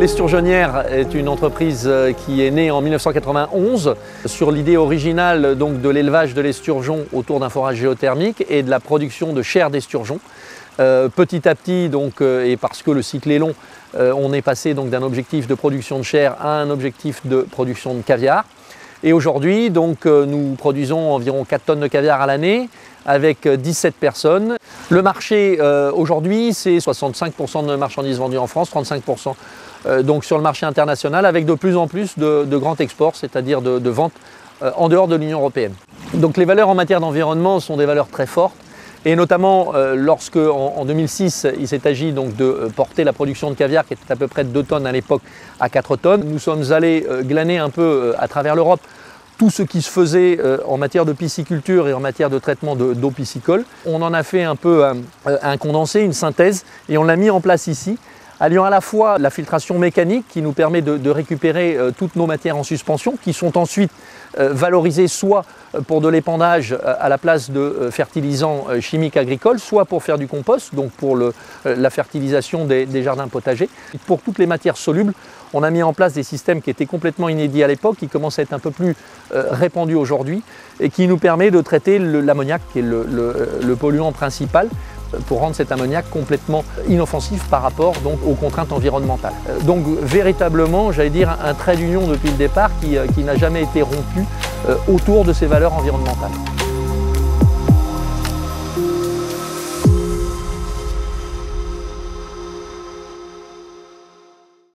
L'Esturgeonnière est une entreprise qui est née en 1991 sur l'idée originale donc, de l'élevage de l'esturgeon autour d'un forage géothermique et de la production de chair d'esturgeon. Petit à petit, donc, et parce que le cycle est long, on est passé d'un objectif de production de chair à un objectif de production de caviar. Et aujourd'hui, nous produisons environ 4 tonnes de caviar à l'année avec 17 personnes. Le marché aujourd'hui, c'est 65% de marchandises vendues en France, 35% donc sur le marché international, avec de plus en plus de grands exports, c'est-à-dire de ventes en dehors de l'Union européenne. Donc les valeurs en matière d'environnement sont des valeurs très fortes. Et notamment lorsque, en 2006, il s'est agi donc de porter la production de caviar, qui était à peu près de 2 tonnes à l'époque, à 4 tonnes, nous sommes allés glaner un peu à travers l'Europe tout ce qui se faisait en matière de pisciculture et en matière de traitement d'eau piscicole. On en a fait un peu un condensé, une synthèse, et on l'a mis en place ici, alliant à la fois la filtration mécanique qui nous permet de récupérer toutes nos matières en suspension, qui sont ensuite valorisées soit pour de l'épandage à la place de fertilisants chimiques agricoles, soit pour faire du compost, donc pour la fertilisation des jardins potagers. Pour toutes les matières solubles, on a mis en place des systèmes qui étaient complètement inédits à l'époque, qui commencent à être un peu plus répandus aujourd'hui, et qui nous permet de traiter l'ammoniac, qui est le polluant principal, pour rendre cet ammoniac complètement inoffensif par rapport aux contraintes environnementales. Donc véritablement, j'allais dire, un trait d'union depuis le départ qui n'a jamais été rompu autour de ces valeurs environnementales.